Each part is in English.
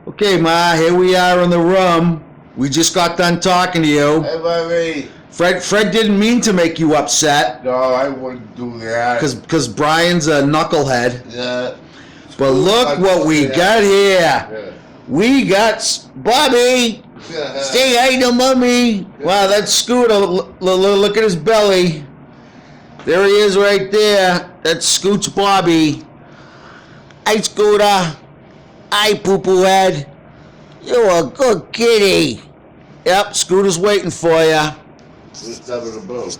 Okay, Ma, here we are in the room. We just got done talking to you. Hey, baby. Fred didn't mean to make you upset. No, I wouldn't do that. Because Brian's a knucklehead. Yeah. But look what we got here. Yeah. We got Bobby. Say hi to Mommy. Wow, that's Scooter. Look at his belly. There he is right there. That's Scoots Bobby. Hi, Scooter. Hi, poo-poo head. You're a good kitty. Yep, Scooter's waiting for you. Just having a boat.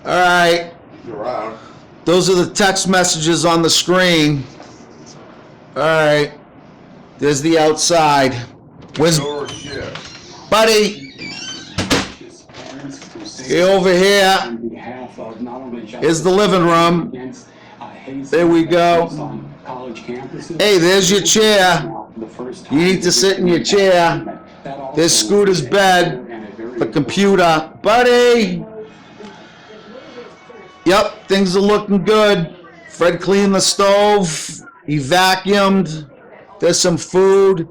All right. He's around. Those are the text messages on the screen. All right. There's the outside. Where's Buddy? Get over here. Here's the living room. There we go. Hey, there's your chair. You need to sit in your chair. There's Scooter's bed, the computer. Buddy! Yep, things are looking good. Fred cleaned the stove. He vacuumed. There's some food.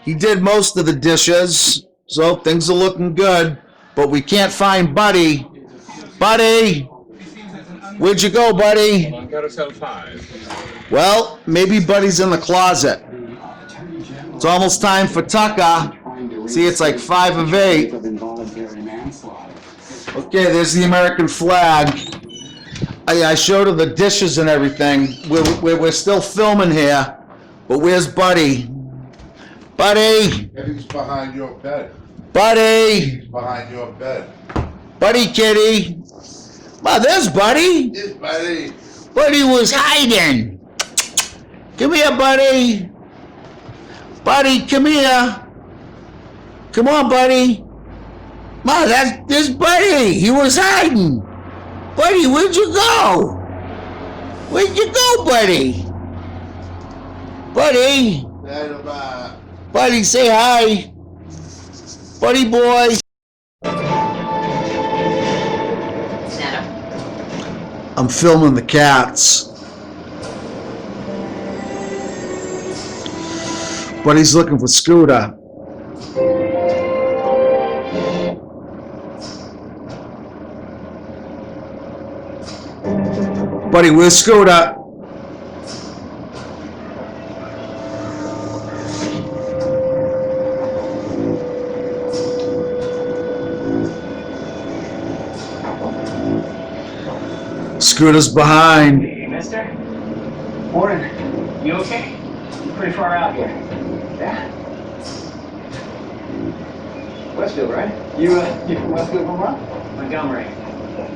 He did most of the dishes. So things are looking good. But we can't find Buddy. Buddy! Where'd you go, Buddy? Well, maybe Buddy's in the closet. It's almost time for Tucker. See, it's like 5 of 8. Okay, there's the American flag. I showed her the dishes and everything. We're still filming here. But where's Buddy? Buddy! He's behind your bed. Buddy! He's behind your bed. Buddy, kitty. Wow, there's Buddy. Yes, buddy. Buddy was hiding. Come here, Buddy. Buddy, come here. Come on, Buddy. Ma, there's Buddy. He was hiding. Buddy, where'd you go? Where'd you go, Buddy? Buddy. Buddy, say hi. Buddy boy. I'm filming the cats. Buddy's looking for Scooter. Buddy, where's Scooter? Scooter's behind. Hey, mister. Morning. You okay? You're pretty far out here. Yeah. Westfield, right? You from Westfield, Vermont? Montgomery.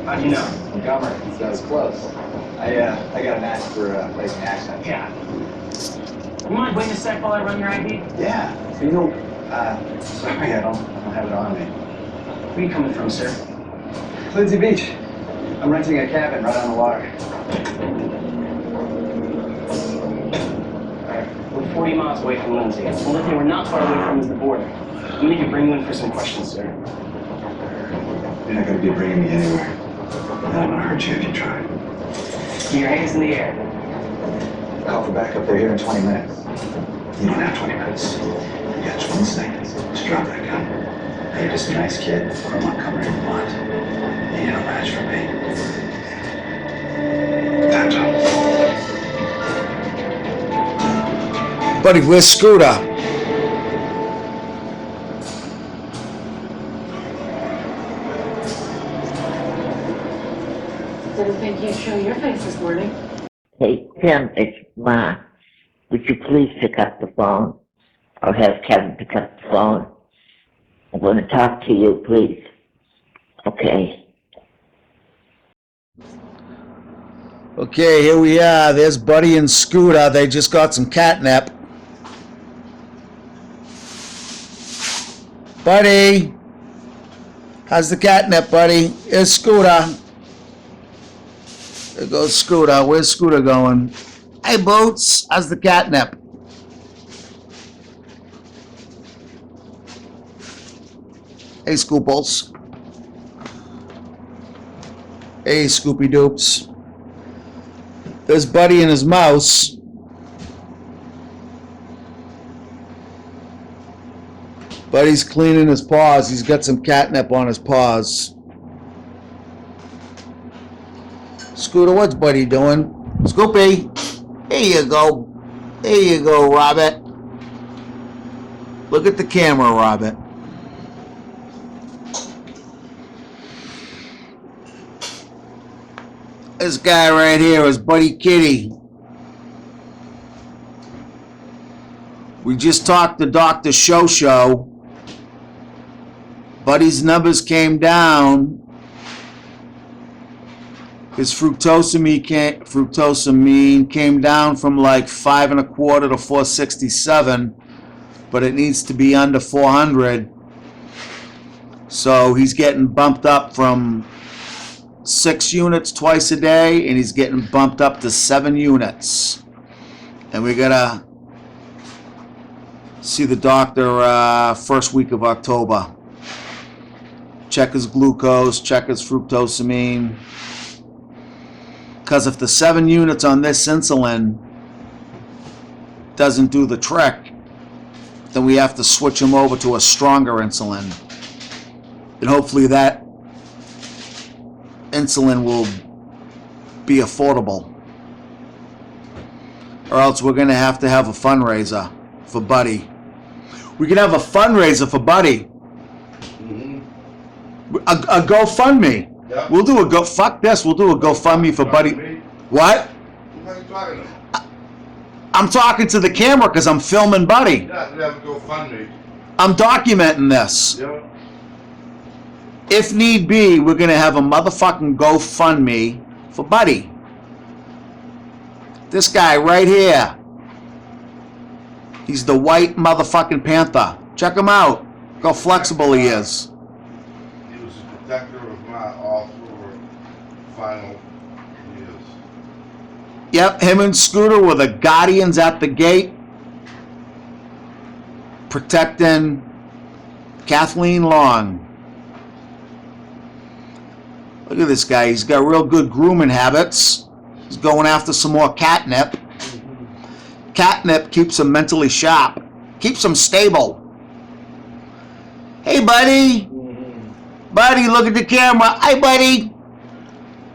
How'd you know? Montgomery. Sounds close. I got an ask for a place in accent. Yeah. You mind waiting a sec while I run your ID? Yeah. So, sorry, I don't have it on me. Where are you coming from, sir? Lindsay Beach. I'm renting a cabin right on the water. Alright, we're 40 miles away from Lindsay. The only thing we're not far away from is the border. We need to bring you in for some questions, sir. You're not going to be bringing me anywhere. I'm going to hurt you if you try. Keep your hands in the air. Call for backup. They're here in 20 minutes. You don't have 20 minutes. You got 20 seconds. Just drop that gun. You're just a nice kid from Montgomery, Vermont. You ain't no match for me. Time's up. Buddy, where's Scooter? Didn't think you'd show your face this morning. Hey, Tim, it's Ma. Would you please pick up the phone? Or have Kevin pick up the phone? I'm going to talk to you, please. Okay. Okay, here we are. There's Buddy and Scooter. They just got some catnip. Buddy! How's the catnip, buddy? Here's Scooter. There goes Scooter. Where's Scooter going? Hey, Boots. How's the catnip? Hey, Scooples. Hey, Scoopy Doops. There's Buddy and his mouse. Buddy's cleaning his paws. He's got some catnip on his paws. Scooter, what's Buddy doing? Scoopy, here you go. Here you go, Robert. Look at the camera, Robert. This guy right here is Buddy Kitty. We just talked to Dr. Shosho. Buddy's numbers came down. His fructosamine came down from like 5.25 to 467, but it needs to be under 400. So he's getting bumped up from 6 units twice a day, and he's getting bumped up to 7 units. And we gotta see the doctor first week of October. Check his glucose, check his fructosamine. Because if the 7 units on this insulin doesn't do the trick, then we have to switch him over to a stronger insulin. And hopefully that insulin will be affordable. Or else we're going to have a fundraiser for Buddy. We can have a fundraiser for Buddy. A GoFundMe. Yep. We'll do a fuck this. We'll do a GoFundMe for Buddy. What? Who are you talking to? I'm talking to the camera because I'm filming Buddy. Yeah, we have to go fund me. I'm documenting this. Yeah. If need be, we're going to have a motherfucking GoFundMe for Buddy. This guy right here. He's the white motherfucking panther. Check him out. Look how flexible he is. He was a protector of my all through her final years. Yep, him and Scooter were the guardians at the gate, protecting Kathleen Long. Look at this guy. He's got real good grooming habits. He's going after some more catnip. Catnip keeps him mentally sharp, keeps him stable. Hey, buddy. Buddy, look at the camera. Hi, buddy.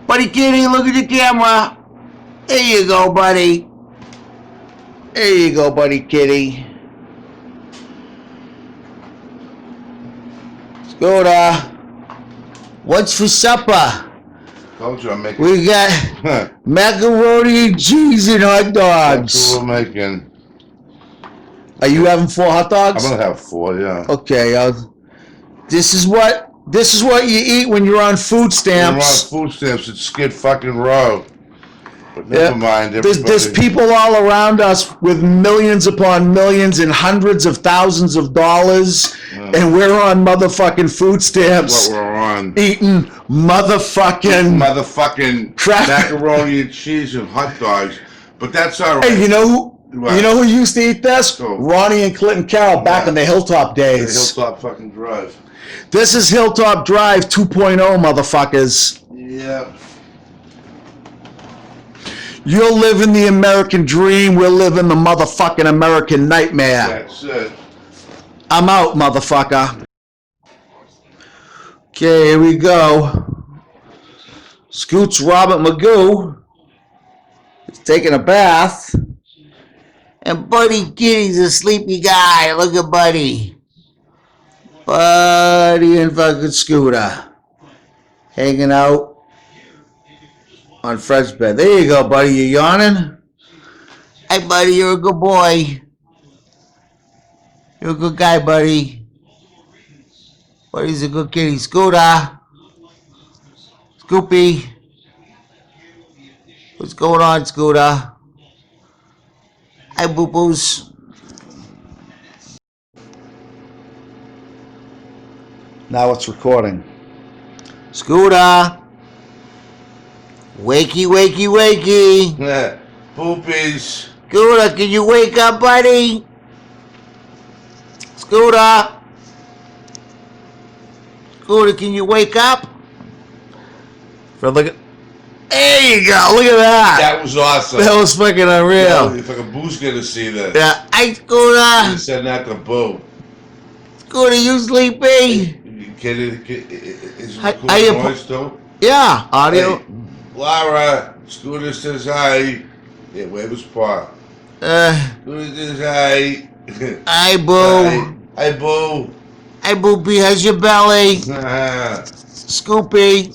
Buddy Kitty, look at the camera. There you go, buddy. There you go, Buddy Kitty. Scooter, what's for supper? Told you I'm making. We got macaroni and cheese and hot dogs. That's what we're making. Are you having 4 hot dogs? I'm gonna have 4, yeah. Okay. This is what you eat when you're on food We're on stamps. food stamps at Skid fucking Row. But never mind. There's Everybody. people all around us with millions upon millions and hundreds of thousands of dollars, and we're on motherfucking food stamps, What we're on. eating Motherfucking Crap. macaroni and cheese and hot dogs. But that's all right. Hey, you know who? What? You know who used to eat this? Who? Ronnie and Clinton Carroll back Yeah. in the Hilltop days. Hilltop fucking Drive. This is Hilltop Drive 2.0, motherfuckers. Yeah. You're living the American dream. We're living the motherfucking American nightmare. That's it. I'm out, motherfucker. Okay, here we go. Scoots Robert Magoo is taking a bath. And Buddy Kitty's a sleepy guy. Look at Buddy. Buddy and fucking Scooter hanging out on Fred's bed. There you go, buddy. You yawning? Hey, buddy, you're a good boy. You're a good guy, buddy. Buddy's a good kitty. Scooter. Scoopy. What's going on, Scooter? Hi, boo-boos. Now it's recording. Scooter. Wakey, wakey, wakey. Yeah. Poopies. Scooter, can you wake up, buddy? Scooter. Scooter, can you wake up? Fred, look at. There you go. Look at that. That was awesome. That was fucking unreal. If like a Boo's gonna see this. Yeah. Hey, Scooter. He said not to Boo. Scooter, you sleepy? You kidding? Is it How recording you noise still? Yeah, audio. Hey, Laura, Scooter says hi. Yeah, wave his paw. Scooter says hi. Hi, boo. Hi, boo. Hi, boopy. How's your belly? Hey, Scoopy.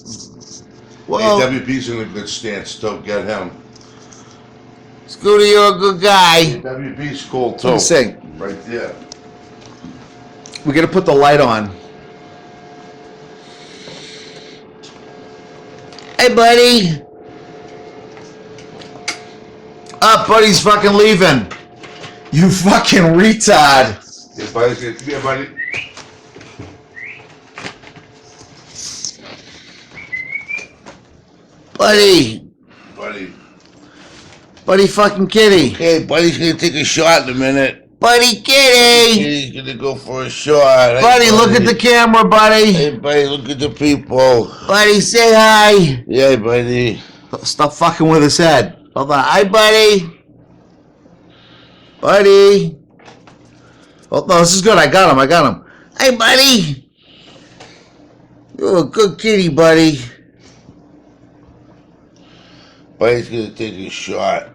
Whoa. WP's in a good stance, too. Get him. Scooter, you're a good guy. WP's cool, too. Let me see. Right there. We gotta put the light on. Hey, buddy. Up, buddy's fucking leaving. You fucking retard. Yeah, buddy. Come here, buddy. Buddy. Buddy. Buddy fucking kitty. Hey, buddy's gonna take a shot in a minute. Buddy kitty. He's gonna go for a shot. Buddy, look at the camera, buddy. Hey, buddy, look at the people. Buddy, say hi. Yeah, buddy. Stop fucking with his head. Hold on. Hi, buddy. Buddy. Oh, no, this is good. I got him. Hey, buddy. You're a good kitty, buddy. Buddy's gonna take a shot.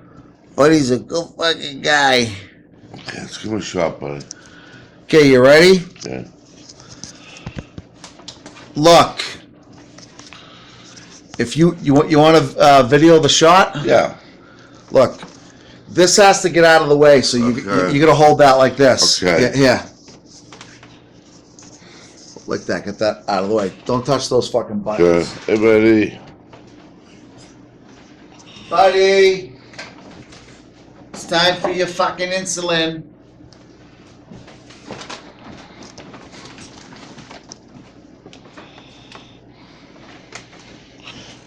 Buddy's a good fucking guy. Okay, let's give him a shot, buddy. Okay, you ready? Yeah. Look. If you want to video the shot? Yeah. Look. This has to get out of the way, so you gotta hold that like this. Okay. Yeah. Like that. Get that out of the way. Don't touch those fucking buttons. Good. Hey, buddy. Buddy, it's time for your fucking insulin.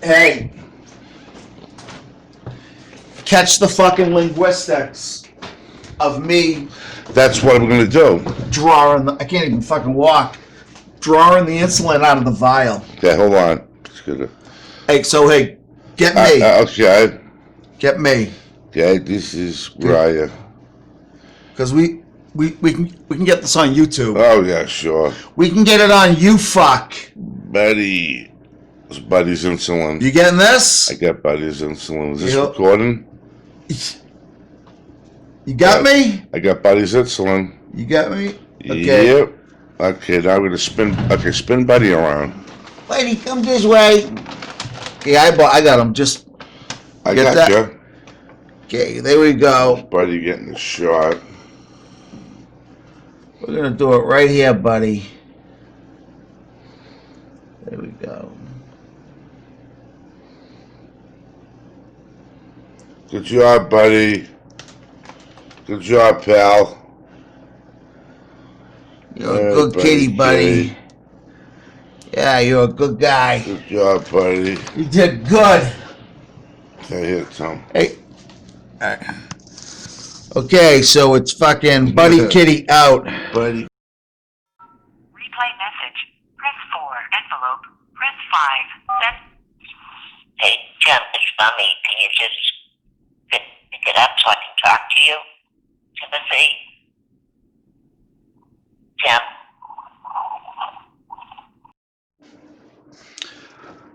Hey, catch the fucking linguistics of me That's what I'm gonna do. drawing I can't even fucking walk. Drawing the insulin out of the vial. Okay, hold on. Just gonna. Hey, get me. Okay. Get me. Okay, this is Raya. Because we can get this on YouTube. Oh yeah, sure. We can get it on you fuck. Buddy. It's Buddy's insulin. You getting this? I got Buddy's insulin. Is this Yep. recording? You got me? I got Buddy's insulin. You got me? Okay. Yep. Okay, now I'm gonna spin. Okay, spin Buddy around. Lady, come this way. Okay, I got him. Just I Get got that? you. okay. There we go. Buddy getting the shot. We're gonna do it right here, buddy. There we go. Good job, buddy. Good job, pal. You're a Yeah, good kitty, buddy. kitty. Yeah, you're a good guy. Good job, buddy. You did good. Okay, here, Tom. Hey. Okay, so it's fucking Buddy Kitty out. Buddy. Replay message. Press 4. Envelope. Press 5. Hey, Jim, it's Mommy. Can you just pick it up so I can talk to you? Timothy? Jim?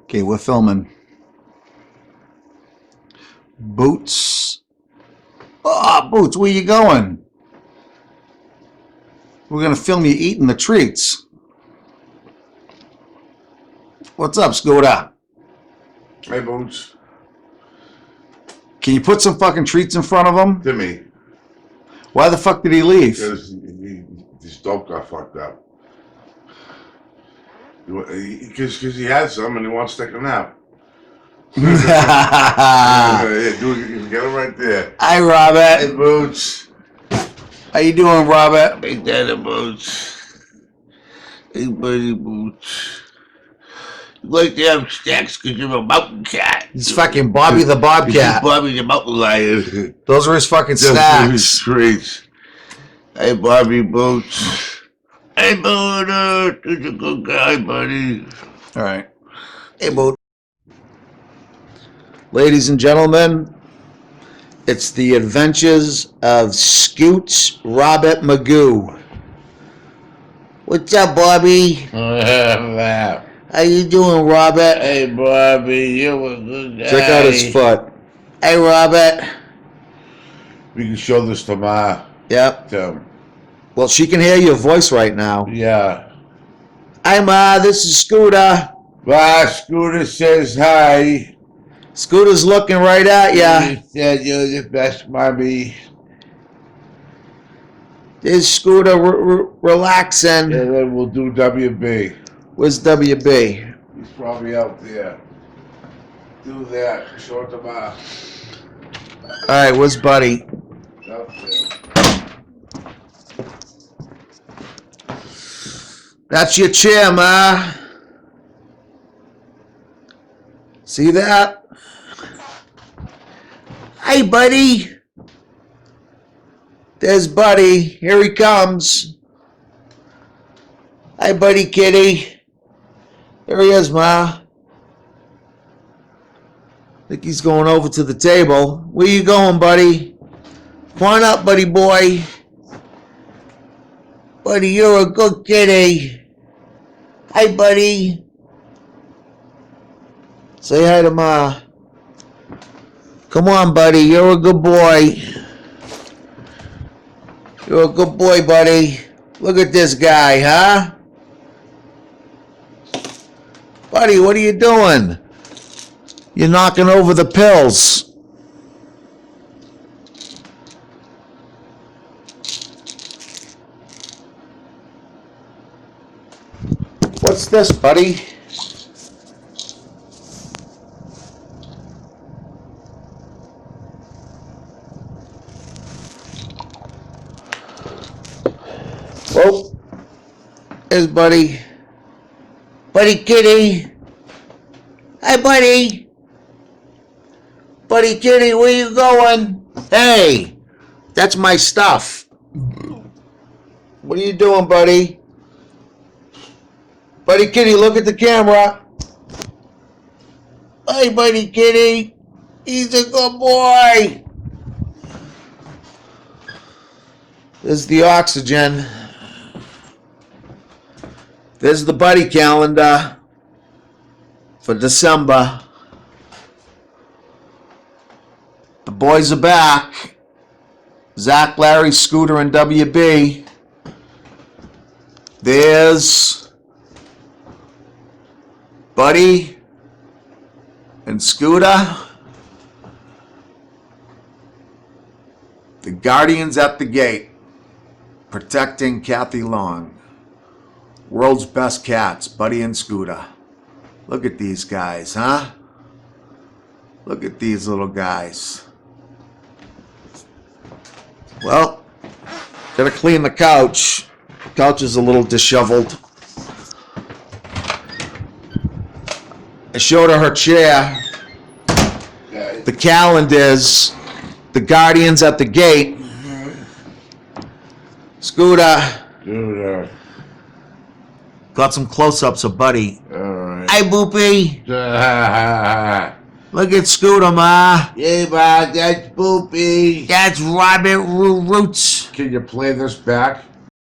Okay, we're filming. Boots. Oh, Boots, where you going? We're gonna film you eating the treats. What's up, Scooter? Hey, Boots. Can you put some fucking treats in front of him? Timmy. Why the fuck did he leave? Because this dope got fucked up. Because he had some and he wants to take a nap. Yeah, dude, get him right there. Hi, Hey, Robert. Boots. How you doing, Robert? Big Daddy Boots. Hey, buddy Boots. You like to have snacks because you're a mountain cat. He's fucking Bobby the Bobcat. Bobby the mountain lion. Those are his fucking Those snacks. treats. Hey, Bobby Boots. Hey, Buddha. You're a good guy, buddy. All right. Hey, Boot. Ladies and gentlemen, it's the adventures of Scoots Robert Magoo. What's up, Bobby? Hey, How you doing, Robert? Bobby, you a good guy. Check out his foot. Hey, Robert. We can show this to Ma. Yep. Tim. Well, she can hear your voice right now. Yeah. Hi, Ma. This is Scooter. Ma, Scooter says hi. Scooter's looking right at ya. He said you're the best mommy. There's Scooter relaxing. And then we'll do WB. Where's WB? He's probably out there. Do that. Show it to Ma. All right, where's Buddy? Out there. That's your chair, Ma. See that? Hey, Buddy. There's Buddy. Here he comes. Hi, Buddy Kitty. There he is, Ma. I think he's going over to the table. Where you going, buddy? Come on up, buddy boy. Buddy, you're a good kitty. Hi, buddy. Say hi to Ma. Come on, buddy. You're a good boy. You're a good boy, buddy. Look at this guy, huh? Buddy, what are you doing? You're knocking over the pills. What's this, buddy? Whoa. There's Buddy. Buddy Kitty. Hi, Buddy. Buddy Kitty, where you going? Hey, that's my stuff. What are you doing, buddy? Buddy Kitty, look at the camera. Hi, Buddy Kitty. He's a good boy. There's the oxygen. There's the buddy calendar for December. The boys are back. Zach, Larry, Scooter, and WB. There's Buddy and Scooter. The guardians at the gate, protecting Kathy Long. World's best cats, Buddy and Scooter. Look at these guys, huh? Look at these little guys. Well, gotta clean the couch. The couch is a little disheveled. I showed her chair. The calendars. The guardians at the gate. Scooter. Scooter. Got some close-ups of Buddy. Alright. Hi, Boopy. Look at Scooter, Ma. Yeah, Ma, that's Boopy. That's Robert Roots. Can you play this back?